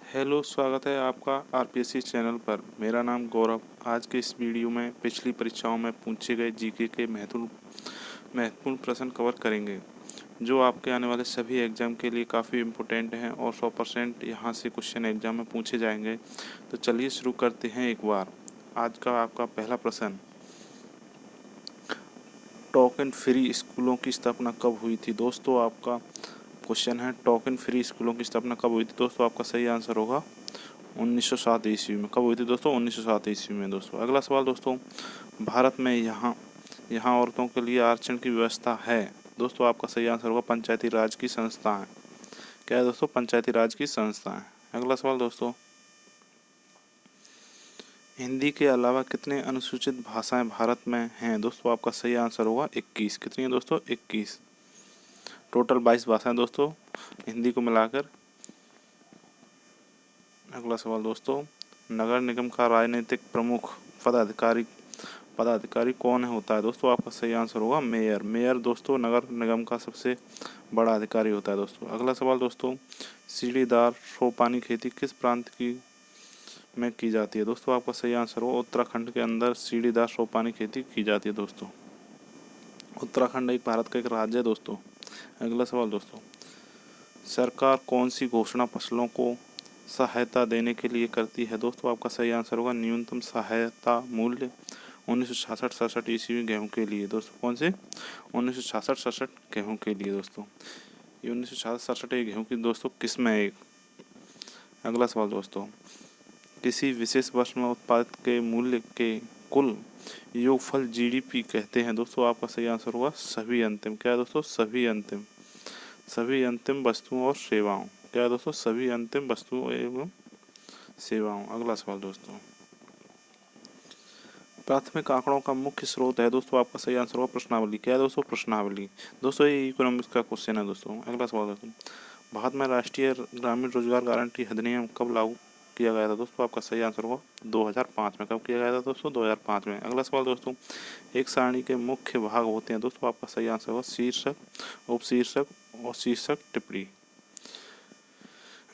Hello, स्वागत है आपका आरपीएससी चैनल पर। मेरा नाम गौरव। आज के इस वीडियो में पिछली परीक्षाओं में पूछे गए जीके के महत्वपूर्ण प्रश्न कवर करेंगे, जो आपके आने वाले सभी एग्जाम के लिए काफ़ी इम्पोर्टेंट हैं और 100% यहाँ से क्वेश्चन एग्जाम में पूछे जाएंगे। तो चलिए शुरू करते हैं एक बार। आज का आपका पहला प्रश्न, टोकन फ्री स्कूलों की स्थापना कब हुई थी? दोस्तों, आपका क्वेश्चन है टोकन फ्री स्कूलों की स्थापना कब हुई थी? दोस्तों, आपका सही आंसर होगा 1907 ईस्वी में। कब हुई थी दोस्तों? 1907 ईस्वी में। दोस्तों, अगला सवाल दोस्तों, भारत में यहाँ औरतों के लिए आरक्षण की व्यवस्था है? दोस्तों, आपका सही आंसर होगा पंचायती राज की संस्थाएं। क्या है दोस्तों? पंचायती राज की संस्थाएं। अगला सवाल दोस्तों, हिंदी के अलावा कितने अनुसूचित भाषाएं भारत में हैं? दोस्तों, आपका सही आंसर होगा 21। कितनी है दोस्तों? 21। टोटल 22 भाषाएं दोस्तों, हिंदी को मिलाकर। अगला सवाल दोस्तों, नगर निगम का राजनीतिक प्रमुख पदाधिकारी कौन होता है? दोस्तों, आपका सही आंसर होगा मेयर। मेयर दोस्तों नगर निगम का सबसे बड़ा अधिकारी होता है दोस्तों। अगला सवाल दोस्तों, सीढ़ीदार सोपानी खेती किस प्रांत में की जाती है? दोस्तों, आपका सही आंसर होगा उत्तराखंड के अंदर सीढ़ीदार सोपानी खेती की जाती है दोस्तों। उत्तराखंड एक भारत का एक राज्य है दोस्तों। अगला सवाल दोस्तों, सरकार कौन सी घोषणा फसलों को सहायता देने के लिए करती है? दोस्तों, आपका सही आंसर होगा न्यूनतम सहायता मूल्य 1966-67 ईस्वी गेहूँ के लिए। दोस्तों, कौन से? 1966-67 गेहूँ के लिए दोस्तों। ये 1966-67 गेहूँ की दोस्तों किस्म है एक। अगला सवाल दोस्तों, किसी विशेष वर्ष में उत्पादित के मूल्य के कुल योगफल जीडीपी कहते हैं? दोस्तों, आपका सही आंसर होगा सभी अंतिम। क्या है दोस्तों? सभी अंतिम वस्तुओं और सेवाओं। क्या है दोस्तों? सभी अंतिम वस्तुओं एवं सेवाओं। अगला सवाल दोस्तों, प्राथमिक आंकड़ों का मुख्य स्रोत है? दोस्तों, आपका सही आंसर होगा प्रश्नावली। क्या है दोस्तों? प्रश्नावली। दोस्तों, ये इकोनॉमिक्स का क्वेश्चन है दोस्तों। अगला सवाल दोस्तों, भारत में राष्ट्रीय ग्रामीण रोजगार गारंटी अधिनियम कब लागू किया गया था? दोस्तों, आपका सही आंसर होगा 2005 में। कब किया गया था दोस्तों? 2005 में। अगला सवाल दोस्तों, एक सारणी के मुख्य भाग होते हैं? दोस्तों, आपका सही आंसर होगा शीर्षक, उपशीर्षक और शीर्षक टिप्पणी।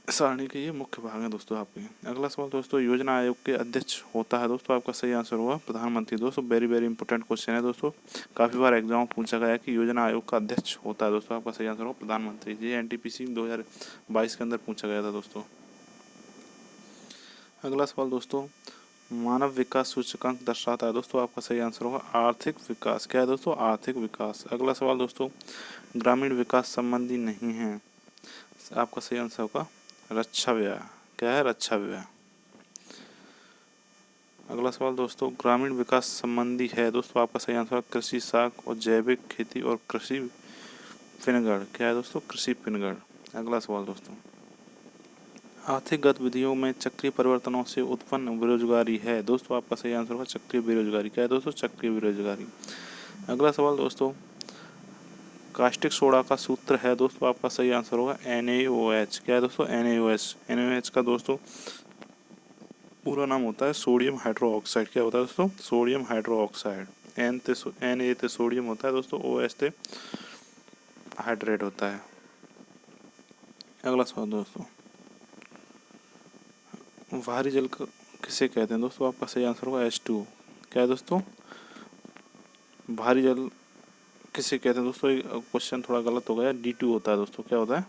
सारणी के ये मुख्य भाग हैं दोस्तों आपके। अगला सवाल दोस्तों, योजना आयोग के अध्यक्ष होता है? दोस्तों, आपका सही आंसर होगा प्रधानमंत्री। दोस्तों, वेरी वेरी इंपॉर्टेंट क्वेश्चन है दोस्तों। काफ़ी बार एग्जाम में पूछा गया है कि योजना आयोग का अध्यक्ष होता है। दोस्तों, आपका सही आंसर होगा प्रधानमंत्री। ये एनटीपीसी 2022 के अंदर पूछा गया था दोस्तों। अगला सवाल दोस्तों, मानव विकास सूचकांक दर्शाता है? दोस्तों, आपका सही आंसर होगा आर्थिक विकास। क्या है दोस्तों? आर्थिक विकास। अगला सवाल दोस्तों, ग्रामीण विकास संबंधी नहीं है? आपका सही आंसर होगा रक्षा व्यय। क्या है? रक्षा व्यय। अगला सवाल दोस्तों, ग्रामीण विकास संबंधी है? दोस्तों, आपका सही आंसर कृषि साख और जैविक खेती और कृषि पिनगढ़। क्या है दोस्तों? कृषि पिनगढ़। अगला सवाल दोस्तों, आर्थिक गतिविधियों में चक्रीय परिवर्तनों से उत्पन्न बेरोजगारी है? दोस्तों, आपका सही आंसर होगा चक्रीय बेरोजगारी। क्या है दोस्तों? चक्रीय बेरोजगारी। अगला सवाल दोस्तों, कास्टिक सोडा का सूत्र है? दोस्तों, आपका सही आंसर होगा NaOH। क्या है दोस्तों? NaOH। NaOH का दोस्तों पूरा नाम होता है सोडियम हाइड्रो ऑक्साइड। क्या होता है दोस्तों? Sodium hydro oxide. Na ते सोडियम होता है दोस्तों, OH ते हाइड्रेट होता है। अगला सवाल दोस्तों, भारी जल किसे कहते हैं? दोस्तों, आपका सही आंसर होगा H2O। क्या है दोस्तों? भारी जल किसे कहते हैं? दोस्तों, क्वेश्चन थोड़ा गलत हो गया। D2 होता है दोस्तों। क्या होता है?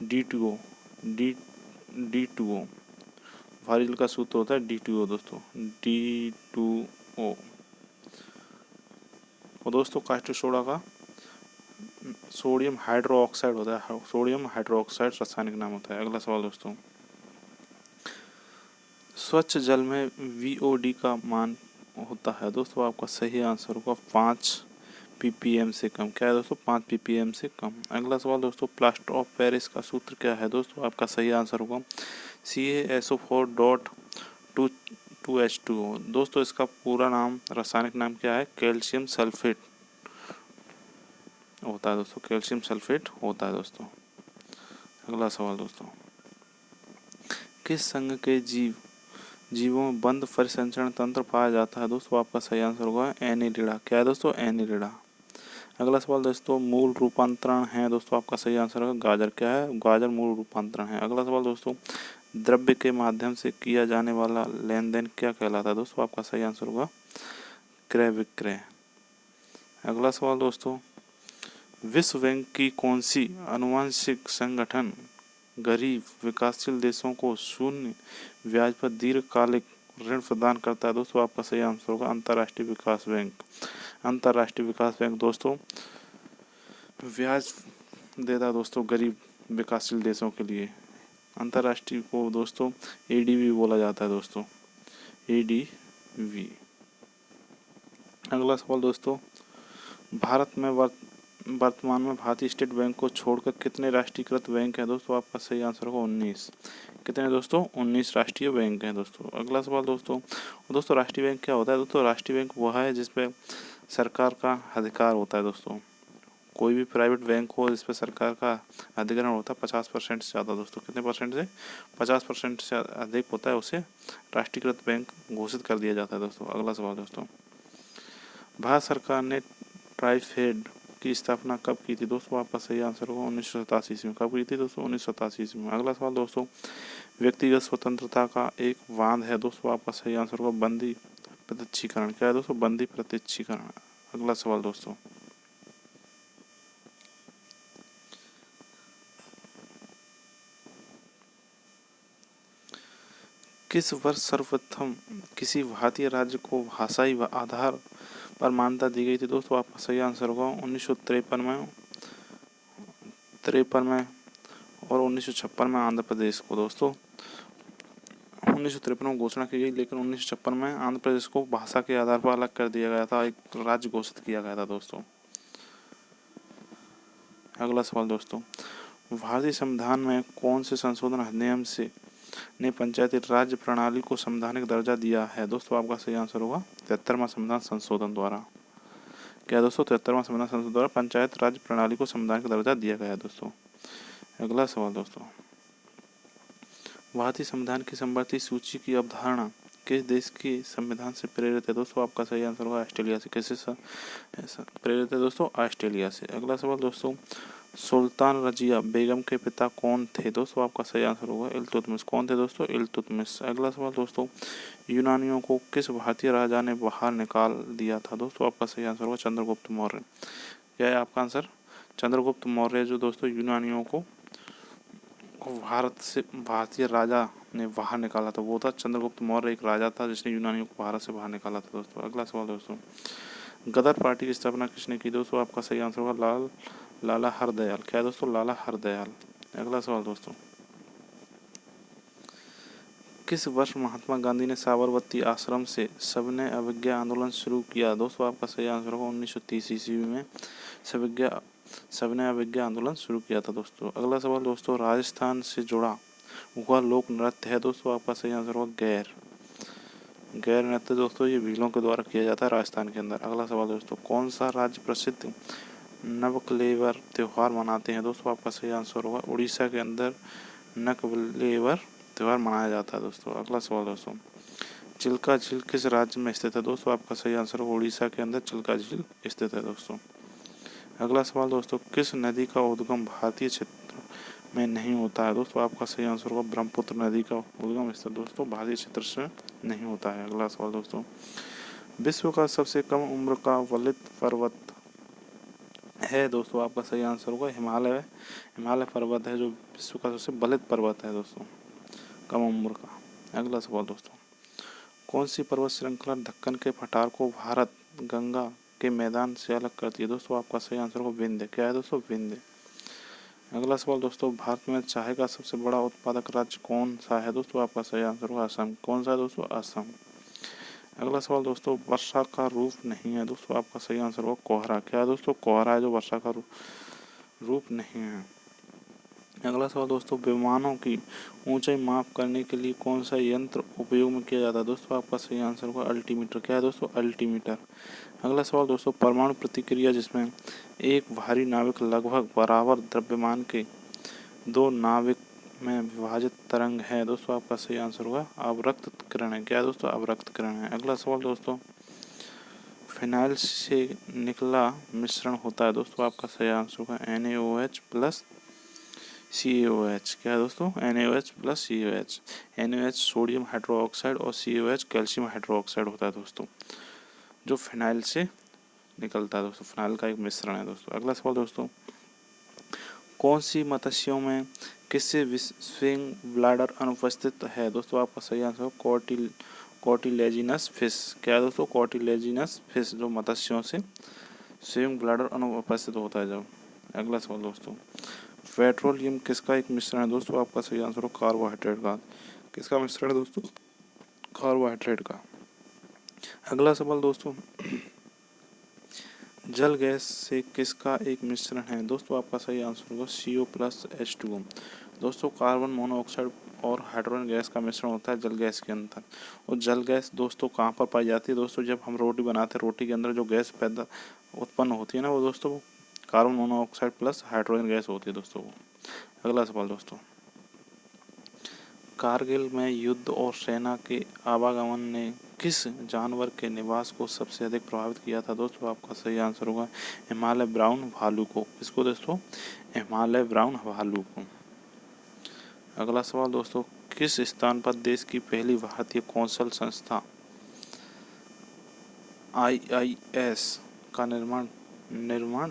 D2O। D2O भारी जल का सूत्र होता है D2O दोस्तों। D2O। और दोस्तों, कास्टिक सोडा का सोडियम हाइड्रो ऑक्साइड होता है। सोडियम हाइड्रो ऑक्साइड रासायनिक नाम होता है। अगला सवाल दोस्तों, स्वच्छ जल में VOD का मान होता है? दोस्तों, आपका सही आंसर होगा 5 ppm से कम। क्या है दोस्तों? 5 ppm से कम। अगला सवाल दोस्तों, प्लास्टर ऑफ पेरिस का सूत्र क्या है? दोस्तों, आपका सही आंसर होगा CaSO4.2H2O। दोस्तों, इसका पूरा नाम, रासायनिक नाम क्या है? कैल्शियम सल्फेट होता है दोस्तों। कैल्शियम सल्फेट होता है दोस्तों। अगला सवाल दोस्तों, किस संघ के जीवों में बंद परिसंचरण तंत्र पाया जाता है? दोस्तों, आपका सही आंसर होगा एनीलिडा। क्या है दोस्तों? एनीलिडा। अगला सवाल दोस्तों, मूल रूपांतरण है? दोस्तों, आपका सही आंसर होगा गाजर। क्या है? गाजर मूल रूपांतरण है। अगला सवाल दोस्तों, द्रव्य के माध्यम से किया जाने वाला लेन देन क्या कहलाता है दोस्तों? आपका सही आंसर होगा क्रय विक्रय। अगला सवाल दोस्तों, विश्व बैंक की कौन सी आनुवंशिक संगठन गरीब विकासशील देशों को शून्य ब्याज पर दीर्घकालिक ऋण प्रदान करता है? दोस्तों आपका सही आंसर होगा अंतर्राष्ट्रीय विकास बैंक। अंतर्राष्ट्रीय विकास बैंक दोस्तों ब्याज देता है दोस्तों गरीब विकासशील देशों के लिए। अंतर्राष्ट्रीय को दोस्तों एडीबी बोला जाता है दोस्तों, एडीबी। अगला सवाल दोस्तों, भारत में वर्तमान में भारतीय स्टेट बैंक को छोड़कर कितने राष्ट्रीयकृत बैंक हैं? दोस्तों आपका सही आंसर होगा 19। कितने दोस्तों? 19 राष्ट्रीय बैंक हैं दोस्तों। अगला सवाल दोस्तों राष्ट्रीय बैंक क्या होता है? दोस्तों राष्ट्रीय बैंक वह है जिसपे सरकार का अधिकार होता है दोस्तों। कोई भी प्राइवेट बैंक हो जिस पर सरकार का अधिग्रहण होता है 50% से ज़्यादा दोस्तों, कितने परसेंट से? 50% से अधिक होता है, उसे राष्ट्रीयकृत बैंक घोषित कर दिया जाता है दोस्तों। अगला सवाल दोस्तों, भारत सरकार ने ट्राइफेड की स्थापना कब की थी? दोस्तों आपका सही आंसर होगा 1987 ईस्वी में। कब की थी दोस्तों? 1987 ईस्वी में। अगला सवाल दोस्तों, व्यक्तिगत स्वतंत्रता का एक बांध है दोस्तों, आपका सही आंसर होगा बंदी प्रत्यक्षीकरण। क्या है दोस्तों? बंदी प्रत्यक्षीकरण। अगला सवाल दोस्तों, किस वर्ष सर्वप्रथम किसी भारतीय राज्य को भाषाई आधार पर मान्यता दी गई थी? दोस्तों आपका सही आंसर होगा 1953 में और 1956 में आंध्र प्रदेश को दोस्तों 1953 में घोषणा की गई, लेकिन 1956 में आंध्र प्रदेश को भाषा के आधार पर अलग कर दिया गया था, एक राज्य घोषित किया गया था दोस्तों। अगला सवाल दोस्तों, भारतीय संविधान में कौन से संशोधन अधिनियम से ने पंचायती राज्य प्रणाली को संवैधानिक दर्जा दिया है? दोस्तों आपका सही आंसर होगा 73वां संविधान संशोधन द्वारा। क्या दोस्तों? 73वां संविधान संशोधन द्वारा पंचायत राज्य प्रणाली को संवैधानिक दर्जा दिया गया है दोस्तों। अगला सवाल दोस्तों, भारतीय संविधान की समवर्ती सूची की अवधारणा किस देश के संविधान से प्रेरित है? दोस्तों आपका सही आंसर होगा ऑस्ट्रेलिया से। कैसे प्रेरित है दोस्तों? ऑस्ट्रेलिया से। अगला सवाल दोस्तों, सुल्तान रजिया बेगम के पिता कौन थे? दोस्तों आपका सही आंसर होगा इल्तुतमिश। कौन थे दोस्तों? इल्तुतमिश। अगला सवाल दोस्तों, यूनानियों को किस भारतीय राजा ने बाहर निकाल दिया था? दोस्तों आपका सही आंसर होगा चंद्रगुप्त मौर्य। क्या है आपका आंसर? चंद्रगुप्त मौर्य जो दोस्तों यूनानियों को भारत से भारतीय राजा ने बाहर निकाला था, वो था चंद्रगुप्त मौर्य। एक राजा था जिसने यूनानियों को भारत से बाहर निकाला था दोस्तों। अगला सवाल दोस्तों, गदर पार्टी की स्थापना किसने की? दोस्तों आपका सही आंसर होगा लाला हरदयाल। क्या है दोस्तों? लाला हरदयाल। अगला सवाल दोस्तों, किस वर्ष महात्मा गांधी ने साबरमती आश्रम से सविनय अवज्ञा आंदोलन शुरू किया? दोस्तों आपका सही आंसर होगा 1930 ईस्वी में सविनय अवज्ञा आंदोलन शुरू किया था दोस्तों। अगला सवाल दोस्तों, राजस्थान से जुड़ा हुआ लोक नृत्य है? दोस्तों आपका सही आंसर होगा गैर नृत्य दोस्तों, ये भीलों के द्वारा किया जाता है राजस्थान के अंदर। अगला सवाल दोस्तों, कौन सा राज्य प्रसिद्ध नवकलेवर त्योहार मनाते हैं? दोस्तों आपका सही आंसर होगा उड़ीसा के अंदर नवकलेवर त्योहार मनाया जाता है दोस्तों। अगला सवाल दोस्तों, चिल्का झील किस राज्य में स्थित है? दोस्तों आपका सही आंसर होगा उड़ीसा के अंदर चिल्का झील स्थित है दोस्तों। अगला सवाल दोस्तों, किस नदी का उद्गम भारतीय क्षेत्र में नहीं होता है? दोस्तों आपका सही आंसर होगा ब्रह्मपुत्र नदी का उद्गम स्थल दोस्तों भारतीय क्षेत्र से नहीं होता है। अगला सवाल दोस्तों, विश्व का सबसे कम उम्र का वलित पर्वत है? दोस्तों आपका सही आंसर होगा हिमालय पर्वत है जो विश्व का सबसे बलित पर्वत है दोस्तों, कम उम्र का। अगला सवाल दोस्तों, कौन सी पर्वत श्रृंखला दक्कन के पठार को भारत गंगा के मैदान से अलग करती है? दोस्तों आपका सही आंसर होगा विंध्य। क्या है दोस्तों? विंध्य। अगला सवाल दोस्तों, भारत में चाय का सबसे बड़ा उत्पादक राज्य कौन सा है? दोस्तों आपका सही आंसर होगा असम। कौन सा है दोस्तों? असम। अगला सवाल दोस्तों, वर्षा का रूप नहीं है? दोस्तों आपका सही आंसर होगा कोहरा। क्या है दोस्तों? कोहरा है जो वर्षा का रूप नहीं है। अगला सवाल दोस्तों, विमानों की ऊंचाई माप करने के लिए कौन सा यंत्र उपयोग में किया जाता है? दोस्तों आपका सही आंसर होगा अल्टीमीटर। क्या है दोस्तों? अल्टीमीटर। अगला सवाल दोस्तों, परमाणु प्रतिक्रिया जिसमें एक भारी नाविक लगभग बराबर द्रव्यमान के दो नाविक में विभाजित तरंग है? दोस्तों आपका सही आंसर होगा अवरक्त किरण है। क्या है दोस्तों? अवरक्त किरण है। अगला सवाल दोस्तों, फिनाइल से निकला मिश्रण होता है? दोस्तों आपका सही आंसर होगा NaOH+ CaOH क्या है दोस्तों, NaOH plus CaOH। NaOH sodium hydroxide और CaOH कैल्शियम हाइड्रोक्साइड होता है दोस्तों, जो फिनाइल से निकलता है दोस्तों। फिनाइल का एक मिश्रण है दोस्तों। अगला सवाल दोस्तों, कौन सी मत्स्यों में किससे स्विंग ब्लैडर अनुपस्थित है दोस्तों? आपका सही आंसर कॉटिलेजिनस फिश। क्या है दोस्तों, कॉटिलेजिनस फिश, जो मत्स्यों से स्विंग ब्लैडर अनुपस्थित होता है जब। अगला सवाल दोस्तों, पेट्रोलियम किसका एक मिश्रण है दोस्तों? आपका सही आंसर हो कार्बोहाइड्रेट का। किसका मिश्रण है दोस्तों? कार्बोहाइड्रेट का। अगला सवाल दोस्तों, जल गैस से किसका एक मिश्रण है दोस्तों? आपका सही आंसर होगा CO प्लस H2O। दोस्तों कार्बन मोनोऑक्साइड और हाइड्रोजन गैस का मिश्रण होता है जल गैस के अंदर। और जल गैस दोस्तों कहाँ पर पाई जाती है दोस्तों? जब हम रोटी बनाते हैं, रोटी के अंदर जो गैस पैदा उत्पन्न होती है ना, वो दोस्तों carbon monoxide plus hydrogen gas होती है दोस्तों वो। अगला सवाल दोस्तों, कारगिल में युद्ध और सेना के आवागमन ने किस जानवर के निवास को सबसे अधिक प्रभावित किया था दोस्तों? आपका सही आंसर होगा हिमालय ब्राउन भालू को। किसको दोस्तों? हिमालय ब्राउन भालू को। अगला सवाल दोस्तों, किस स्थान पर देश की पहली भारतीय कौशल संस्था IIS का निर्माण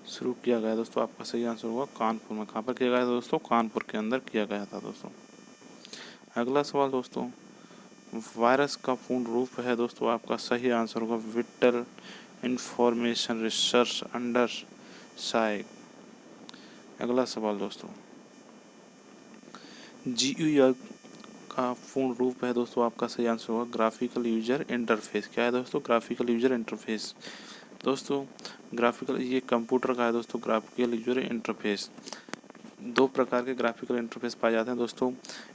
शुरू किया गया दोस्तों? आपका सही आंसर होगा कानपुर में। कहाँ पर किया गया था दोस्तों? कानपुर के अंदर किया गया था दोस्तों। अगला सवाल दोस्तों, वायरस का पूर्ण रूप है दोस्तों? आपका सही आंसर होगा विक्टर इंफॉर्मेशन रिसर्च अंडर साइक। अगला सवाल दोस्तों, GUI का पूर्ण रूप है दोस्तों? आपका सही आंसर होगा ग्राफिकल यूजर इंटरफेस। क्या है दोस्तों? Graphical user interface. दोस्तों ग्राफिकल, ये कंप्यूटर का है दोस्तों ग्राफिकल यूजर इंटरफेस। दो प्रकार के ग्राफिकल इंटरफेस पाए जाते हैं दोस्तों।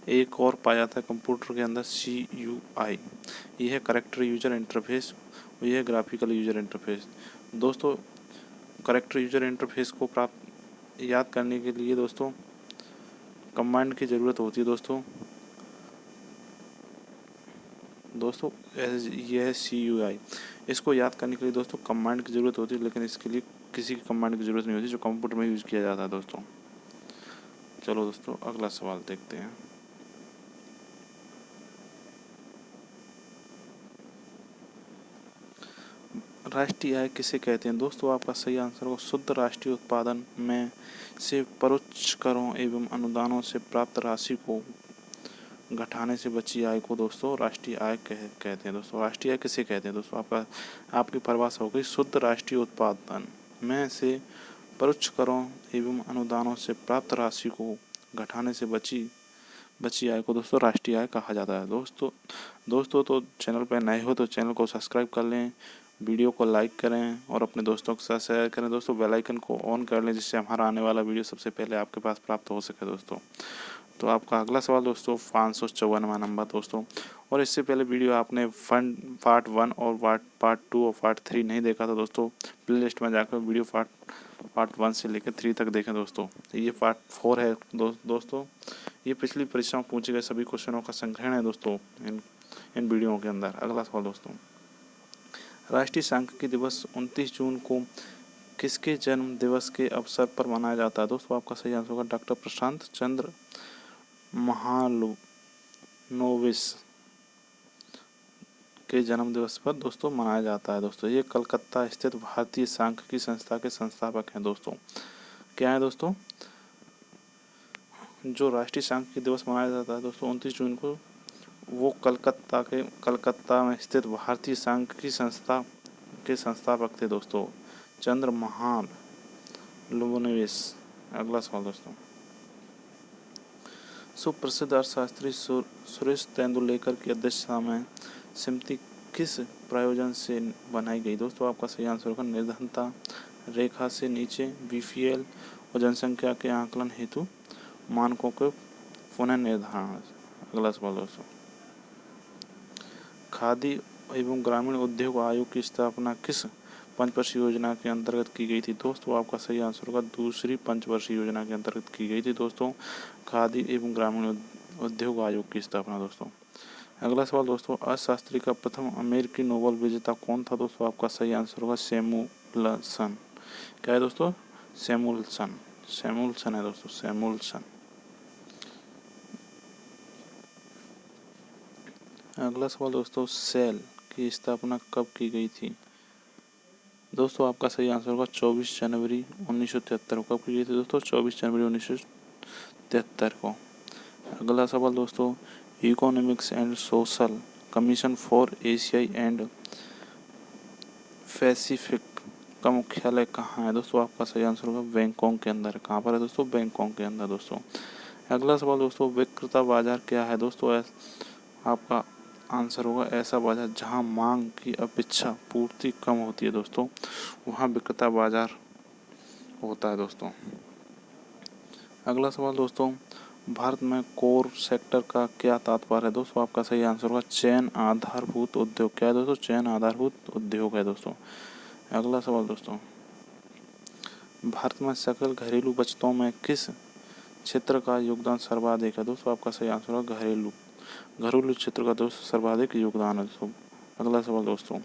एक और पाया जाता है कंप्यूटर के अंदर CUI, यह है करेक्टर यूजर इंटरफेस, यह है ग्राफिकल यूजर इंटरफेस। दोस्तों करेक्टर यूजर इंटरफेस को प्राप्त याद करने के लिए दोस्तों कमांड की ज़रूरत होती है दोस्तों। यह है CUI, इसको याद करने के लिए दोस्तों कमांड की ज़रूरत होती है, लेकिन इसके लिए किसी की कमांड की ज़रूरत नहीं होती, जो कंप्यूटर में यूज़ किया जाता है दोस्तों। चलो दोस्तों अगला सवाल देखते हैं। राष्ट्रीय आय किसे कहते हैं दोस्तों? आपका सही आंसर होगा शुद्ध राष्ट्रीय उत्पादन में से परोक्ष करों एवं अनुदानों से प्राप्त राशि को घटाने से बची आय को दोस्तों राष्ट्रीय आय कहते हैं दोस्तों। राष्ट्रीय आय किसे कहते हैं दोस्तों? आपकी परिभाषा हो गई शुद्ध राष्ट्रीय उत्पादन में से परोक्ष करों एवं अनुदानों से प्राप्त राशि को घटाने से बची आय को दोस्तों राष्ट्रीय आय कहा जाता है दोस्तों तो चैनल पर नए हो तो चैनल को सब्सक्राइब कर लें, वीडियो को लाइक करें और अपने दोस्तों के साथ शेयर करें दोस्तों। बेल आइकन को ऑन कर लें, जिससे हमारा आने वाला वीडियो सबसे पहले आपके पास प्राप्त हो सके दोस्तों। तो आपका अगला सवाल दोस्तों 554वां नंबर दोस्तों। और इससे पहले वीडियो आपने पार्ट 1 और पार्ट 2 और पार्ट 3 नहीं देखा था दोस्तों, प्ले लिस्ट में जाकर वीडियो पार्ट 1 से लेकर 3 तक देखें दोस्तों। ये पार्ट 4 है दोस्तों। ये पिछली परीक्षा में पूछे गए सभी क्वेश्चनों का संग्रहण है दोस्तों इन वीडियो के अंदर। अगला सवाल दोस्तों, राष्ट्रीय सांख्यिकी दिवस 29 जून को किसके जन्म दिवस के अवसर पर मनाया जाता है दोस्तों? आपका सही आंसर होगा डॉक्टर प्रशांत चंद्र महालनोबिस के जन्म दिवस पर दोस्तों मनाया जाता है दोस्तों। ये कलकत्ता स्थित भारतीय सांख्यिकी संस्था के संस्थापक हैं दोस्तों। क्या है दोस्तों? जो राष्ट्रीय सांख्यिकी दिवस मनाया जाता है दोस्तों 29 जून को, वो कलकत्ता में स्थित भारतीय सांख्यिकी संस्था के संस्थापक थे दोस्तों, चंद्र महालनोबिस। अगला सवाल दोस्तों, सुप्रसिद्ध अर्थशास्त्री सुरेश तेंदुलेकर की अध्यक्षता में समिति किस प्रयोजन से बनाई गई दोस्तों? आपका सही आंसर होगा निर्धनता रेखा से नीचे BPL और जनसंख्या के आकलन हेतु मानकों के पुनर्निर्धारण। अगला सवाल दोस्तों, खादी एवं ग्रामीण उद्योग आयोग की स्थापना किस पंचवर्षीय योजना के अंतर्गत की गई थी दोस्तों? आपका सही आंसर होगा दूसरी पंचवर्षीय योजना के अंतर्गत की गई थी दोस्तों, खादी एवं ग्रामीण उद्योग आयोग की स्थापना दोस्तों। अगला सवाल दोस्तों, अर्थशास्त्री का प्रथम अमेरिकी नोबेल विजेता कौन था दोस्तों? आपका सही आंसर होगा सैमुअलसन। क्या है दोस्तों? सैमुअल्सन है दोस्तों, सैमुअल्सन। अगला सवाल दोस्तों, सेल की स्थापना कब की गई थी? दोस्तों आपका सही आंसर होगा 24 जनवरी 1973 को। कब की गई थी दोस्तों? 24 जनवरी 1973 को। अगला सवाल दोस्तों, economics and social commission for एशियाई एंड पैसिफिक का मुख्यालय कहाँ है? दोस्तों आपका सही आंसर होगा बैंकॉक के अंदर। कहाँ पर है दोस्तों? बैंकॉक के अंदर दोस्तों। अगला सवाल दोस्तों, विक्रेता बाजार क्या है? दोस्तों आपका आंसर होगा ऐसा बाजार जहां मांग की अपेक्षा पूर्ति कम होती है दोस्तों, वहां विक्रेता बाजार होता है दोस्तों। अगला सवाल दोस्तों, भारत में कोर सेक्टर का क्या तात्पर्य है? दोस्तों आपका सही आंसर होगा चयन आधारभूत उद्योग। क्या है दोस्तों? चयन आधारभूत उद्योग है दोस्तों। अगला सवाल दोस्तों, भारत में सकल घरेलू बचतों में किस क्षेत्र का योगदान सर्वाधिक है? दोस्तों आपका सही आंसर होगा घरेलू क्षेत्र का दोस्तों सर्वाधिक योगदान है दोस्तों। अगला सवाल दोस्तों,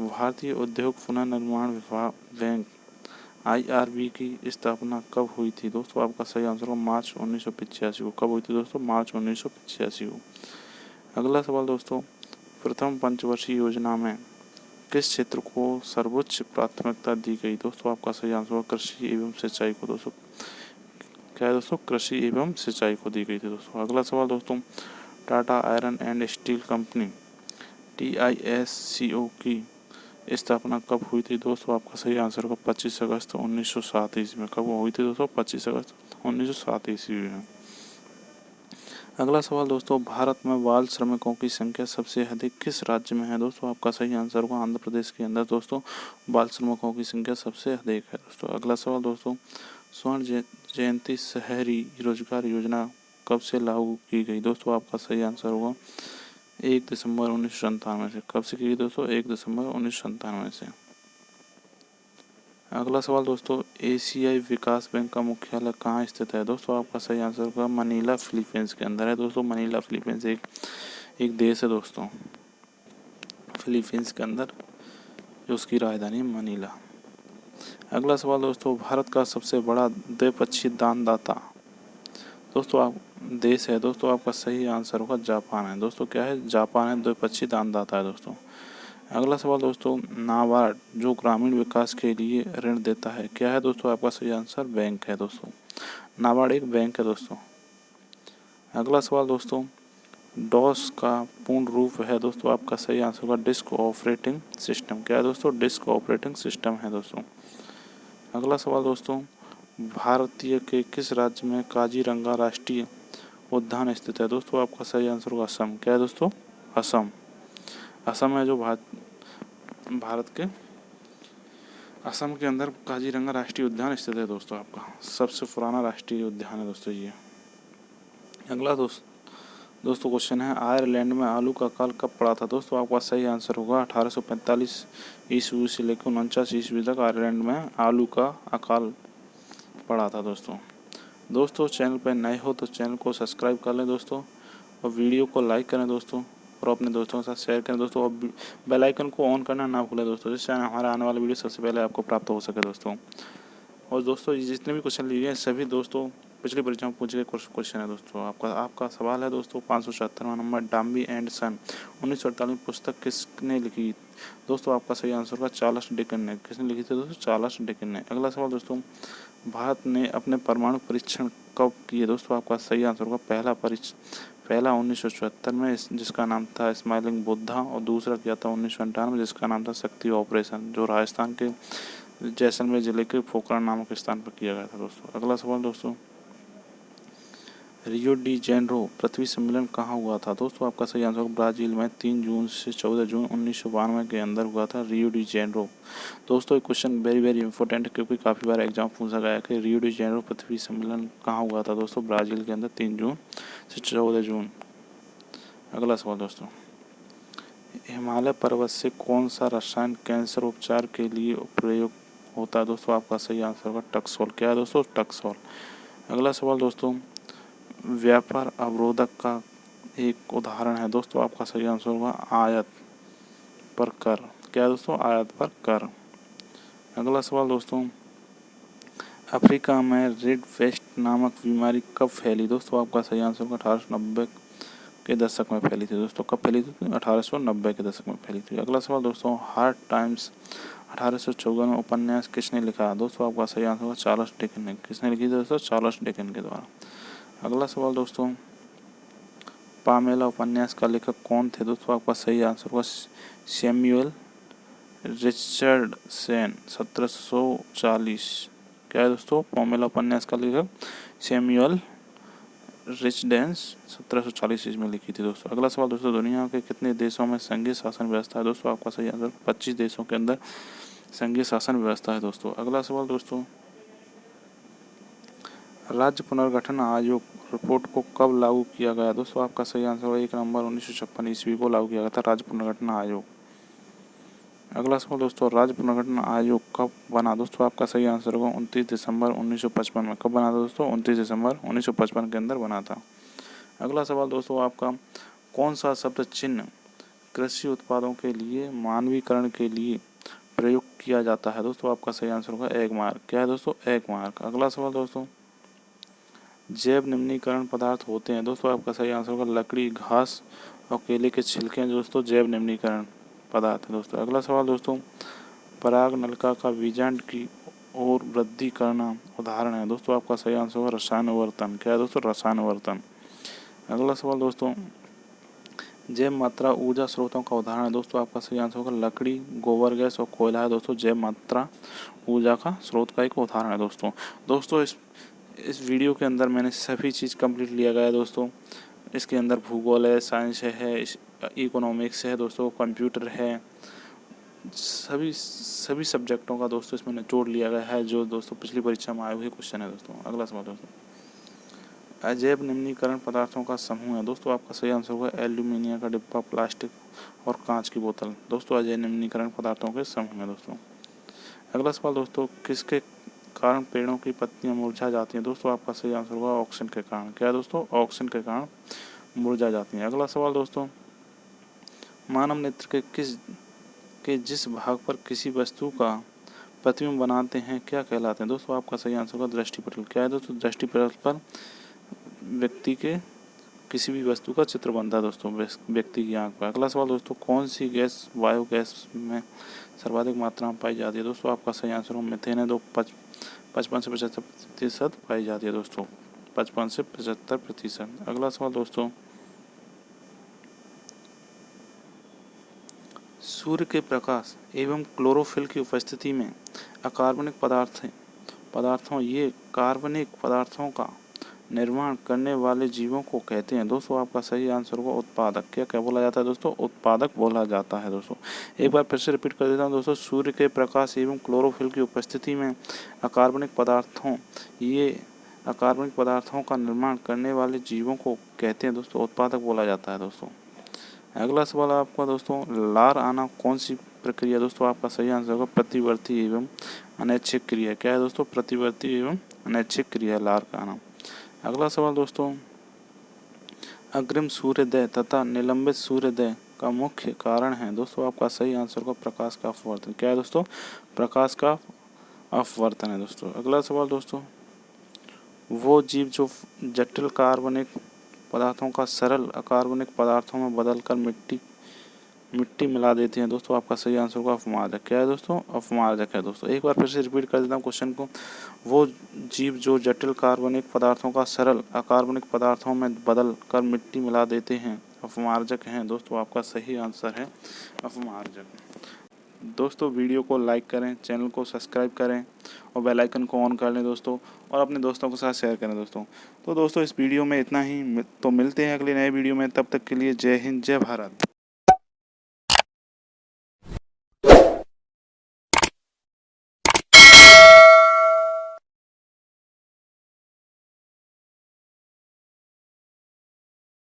भारतीय उद्योग पुनर्निर्माण विभाग बैंक IRB की स्थापना कब हुई थी? दोस्तों आपका सही आंसर होगा मार्च 1985 को। कब हुई थी दोस्तों? मार्च 1985 को। अगला सवाल दोस्तों, प्रथम पंचवर्षीय योजना में किस क्षेत्र को सर्वोच्च प्राथमिकता दी गई? दोस्तों आपका सही आंसर होगा कृषि एवं सिंचाई को दोस्तों। क्या है दोस्तों? कृषि एवं सिंचाई को दी गई थी दोस्तों। अगला सवाल दोस्तों, Tata iron and steel company TISCO की स्थापना कब हुई थी? दोस्तों आपका सही आंसर होगा 25 अगस्त 1907 ईस्वी में। कब हुई थी दोस्तों? 25 अगस्त 1907 ईस्वी में। अगला सवाल दोस्तों, भारत में बाल श्रमिकों की संख्या सबसे अधिक किस राज्य में है? दोस्तों आपका सही आंसर होगा आंध्र प्रदेश के अंदर दोस्तों बाल श्रमिकों की संख्या सबसे अधिक है दोस्तों। अगला सवाल दोस्तों, स्वर्ण जयंती शहरी रोजगार योजना कब से लागू की गई? दोस्तों आपका सही आंसर होगा 1 दिसंबर 1997 से। कब से की गई दोस्तों? 1 दिसंबर 1997 से। अगला सवाल दोस्तों, एशियाई विकास बैंक का मुख्यालय कहाँ स्थित है? दोस्तों आपका सही आंसर होगा मनीला फिलीपींस के अंदर है दोस्तों। मनीला फिलीपींस एक देश है दोस्तों फिलीपींस के अंदर, जो उसकी राजधानी है मनीला। अगला सवाल दोस्तों, भारत का सबसे बड़ा द्विपक्षीय दानदाता दोस्तों आप देश है दोस्तों, आपका सही आंसर होगा जापान है दोस्तों। क्या है? जापान है द्विपक्षीय दानदाता है दोस्तों। अगला सवाल दोस्तों, नाबार्ड जो ग्रामीण विकास के लिए ऋण देता है, क्या है दोस्तों? आपका सही आंसर बैंक है दोस्तों। नाबार्ड एक बैंक है दोस्तों। अगला सवाल दोस्तों, डॉस का पूर्ण रूप है दोस्तों, आपका सही आंसर होगा डिस्क ऑपरेटिंग सिस्टम। क्या है दोस्तों? डिस्क ऑपरेटिंग सिस्टम है दोस्तों। अगला सवाल दोस्तों, भारतीय के किस राज्य में काजीरंगा राष्ट्रीय उद्यान स्थित है? दोस्तों आपका सही आंसर होगा असम। क्या है दोस्तों? असम। असम है जो भारत के असम के अंदर काजीरंगा राष्ट्रीय उद्यान स्थित है दोस्तों। आपका सबसे पुराना राष्ट्रीय उद्यान है दोस्तों ये। अगला दोस्तों क्वेश्चन है, आयरलैंड में आलू का अकाल कब पड़ा था? दोस्तों आपका सही आंसर होगा 1845 ईस्वी से लेकर 49 ईस्वी तक आयरलैंड में आलू का अकाल पड़ा था दोस्तों चैनल पर नए हो तो चैनल को सब्सक्राइब कर लें दोस्तों, और वीडियो को लाइक करें दोस्तों, और अपने दोस्तों के साथ शेयर करें दोस्तों, और बेल आइकन को ऑन करना ना भूलें दोस्तों, जिससे हमारा आने वाला वीडियो सबसे पहले आपको प्राप्त हो सके दोस्तों। और दोस्तों जितने भी क्वेश्चन लिए हैं सभी दोस्तों पिछली परीक्षा में पूछे गए क्वेश्चन है दोस्तों। आपका सवाल है दोस्तों 576वां नंबर, डाम्बी एंड सन 1948 पुस्तक किसने लिखी? दोस्तों आपका सही आंसर होगा चार्ल्स डिकेंस ने। किसने लिखी थी दोस्तों? चार्ल्स डिकेंस ने। अगला सवाल दोस्तों, भारत ने अपने परमाणु परीक्षण कब किए? दोस्तों आपका सही आंसर होगा पहला 1974 में, जिसका नाम था स्माइलिंग बुद्धा, और दूसरा किया था 1998 में, जिसका नाम था शक्ति ऑपरेशन, जो राजस्थान के जैसलमेर जिले के पोखरण नामक स्थान पर किया गया था दोस्तों। अगला सवाल दोस्तों, रियो डी जेनेरो पृथ्वी सम्मेलन कहाँ हुआ था? दोस्तों आपका सही आंसर ब्राज़ील में 3 जून से 14 जून 1992 के अंदर हुआ था रियो डी जेनेरो। दोस्तों एक क्वेश्चन वेरी इंपॉर्टेंट, क्योंकि काफ़ी बार एग्जाम पूछा गया कि रियो डी जेनेरो पृथ्वी सम्मेलन कहाँ हुआ था? दोस्तों ब्राज़ील के अंदर 3 जून से 14 जून। अगला सवाल दोस्तों, हिमालय पर्वत से कौन सा रसायन कैंसर उपचार के लिए प्रयोग होता है? दोस्तों आपका सही आंसर होगा टक्सोल। क्या है दोस्तों? टक्सोल। अगला सवाल दोस्तों, व्यापार अवरोधक का एक उदाहरण है दोस्तों, आपका सही आंसर होगा आयात पर कर। क्या है दोस्तों? आयात पर कर। अगला सवाल दोस्तों, अफ्रीका में रेड वेस्ट नामक बीमारी कब फैली? दोस्तों आपका सही आंसर होगा 1890 के दशक में फैली थी। दोस्तों कब फैली थी? 1890 के दशक में फैली थी। अगला सवाल दोस्तों, हार्ड टाइम्स 1854 में उपन्यास किसने लिखा? दोस्तों आपका सही आंसर होगा चार्ल्स डिकन ने। किसने लिखी थी दोस्तों? चार्ल्स डिकन के द्वारा। अगला सवाल दोस्तों, पामेला उपन्यास का लेखक कौन थे? दोस्तों आपका सही आंसर होगा सैमुअल रिचर्डसन 1740। क्या है दोस्तों? पामेला उपन्यास का लेखक सैमुअल रिचर्डसन 1740 ईस्वी में लिखी थी। दोस्तों अगला सवाल दोस्तों, दुनिया के कितने देशों में संघीय शासन व्यवस्था है? दोस्तों आपका सही आंसर 25 देशों के अंदर संघीय शासन व्यवस्था है। दोस्तों अगला सवाल दोस्तों, राज्य पुनर्गठन आयोग रिपोर्ट को कब लागू किया गया? दोस्तों आपका सही आंसर होगा 1 नवंबर 1956 ईस्वी को लागू किया गया था राज्य पुनर्गठन आयोग। अगला सवाल दोस्तों, राज्य पुनर्गठन आयोग कब बना? दोस्तों आपका सही आंसर होगा 29 दिसंबर 1955 में। कब बना था दोस्तों? 29 दिसंबर 1955 के अंदर बना था। अगला सवाल दोस्तों, आपका कौन सा शब्द चिन्ह कृषि उत्पादों के लिए मानवीकरण के लिए प्रयोग किया जाता है? दोस्तों आपका सही आंसर होगा एग मार्क। क्या है दोस्तों? Egg mark. अगला सवाल दोस्तों, जैव निम्नीकरण पदार्थ होते हैं? दोस्तों आपका सही आंसर होगा लकड़ी, घास और केले के छिलके हैं दोस्तों जैव निम्नीकरण पदार्थ है। दोस्तों अगला सवाल दोस्तों, पराग नलिका का बीजांड की ओर वृद्धि करना उदाहरण है? दोस्तों आपका सही आंसर होगा रसायनवर्तन। क्या है दोस्तों? रसायनवर्तन। अगला सवाल दोस्तों, जैव मात्रा ऊर्जा स्रोतों का उदाहरण है? दोस्तों आपका सही आंसर होगा लकड़ी, गोबर गैस और कोयला है। दोस्तों जैव मात्रा ऊर्जा का स्रोत का एक उदाहरण है। दोस्तों इस वीडियो के अंदर मैंने सभी चीज़ कंप्लीट लिया गया है। दोस्तों इसके अंदर भूगोल है, साइंस है, इकोनॉमिक्स है, दोस्तों कंप्यूटर है, सभी सब्जेक्टों का दोस्तों इसमें निचोड़ लिया गया है जो दोस्तों पिछली परीक्षा में आए हुए क्वेश्चन है। दोस्तों अगला सवाल दोस्तों, अजैव निम्नीकरण पदार्थों का समूह है? दोस्तों आपका सही आंसर होगा एल्यूमिनियम का डिब्बा, प्लास्टिक और कांच की बोतल। दोस्तों अजैव निम्नीकरण पदार्थों के समूह है। दोस्तों अगला सवाल दोस्तों, किसके कारण पेड़ों की पत्तियां मुरझा जाती हैं? दोस्तों आपका सही आंसर होगा ऑक्सीजन के कारण। क्या है दोस्तों? ऑक्सीजन के कारण मुरझा जाती हैं। अगला सवाल दोस्तों, मानव नेत्र के जिस भाग पर किसी वस्तु का प्रतिबिंब बनाते हैं क्या कहलाते हैं? दोस्तों आपका सही आंसर होगा दृष्टिपटल। क्या है दोस्तों? दृष्टिपटल पर व्यक्ति के किसी भी वस्तु का चित्र बनता है दोस्तों व्यक्ति की आंख पर। अगला सवाल दोस्तों, कौन सी गैस वायु गैस में सर्वाधिक मात्रा में पाई जाती है? दोस्तों आपका सही आंसर होगा मीथेन है। 55 से 75% पाई जाती है। दोस्तों 55 से 75%। अगला सवाल दोस्तों, सूर्य के प्रकाश एवं क्लोरोफिल की उपस्थिति में अकार्बनिक कार्बनिक पदार्थों का निर्माण करने वाले जीवों को कहते हैं? दोस्तों आपका सही आंसर होगा उत्पादक। क्या बोला जाता है दोस्तों? उत्पादक बोला जाता है। दोस्तों एक बार फिर से रिपीट कर देता हूँ दोस्तों, सूर्य के प्रकाश एवं क्लोरोफिल की उपस्थिति में अकार्बनिक पदार्थों का निर्माण करने वाले जीवों को कहते हैं दोस्तों उत्पादक बोला जाता है। दोस्तों अगला सवाल आपका दोस्तों, लार आना कौन सी प्रक्रिया? दोस्तों आपका सही आंसर होगा प्रतिवर्ती एवं अनैच्छिक क्रिया। क्या है दोस्तों? प्रतिवर्ती एवं अनैच्छिक क्रिया लार का आना। अगला सवाल दोस्तों, अग्रिम सूर्योदय तथा निलंबित सूर्योदय का मुख्य कारण है? दोस्तों आपका सही आंसर होगा प्रकाश का अपवर्तन। क्या है दोस्तों? प्रकाश का अपवर्तन है। दोस्तों अगला सवाल दोस्तों, वो जीव जो जटिल कार्बनिक पदार्थों का सरल अकार्बनिक पदार्थों में बदलकर मिट्टी मिला देते हैं? दोस्तों आपका सही आंसर होगा अपमार्जक। क्या है दोस्तों? अपमार्जक है। दोस्तों एक बार फिर से रिपीट कर देता हूँ क्वेश्चन को, वो जीव जो जटिल कार्बनिक पदार्थों का सरल अकार्बनिक पदार्थों में बदल कर मिट्टी मिला देते हैं अपमार्जक हैं। दोस्तों आपका सही आंसर है अपमार्जक। दोस्तों वीडियो को लाइक करें, चैनल को सब्सक्राइब करें और बेल आइकन को ऑन कर लें दोस्तों, और अपने दोस्तों के साथ शेयर करें दोस्तों। तो दोस्तों इस वीडियो में इतना ही, तो मिलते हैं अगले नए वीडियो में। तब तक के लिए जय हिंद, जय भारत।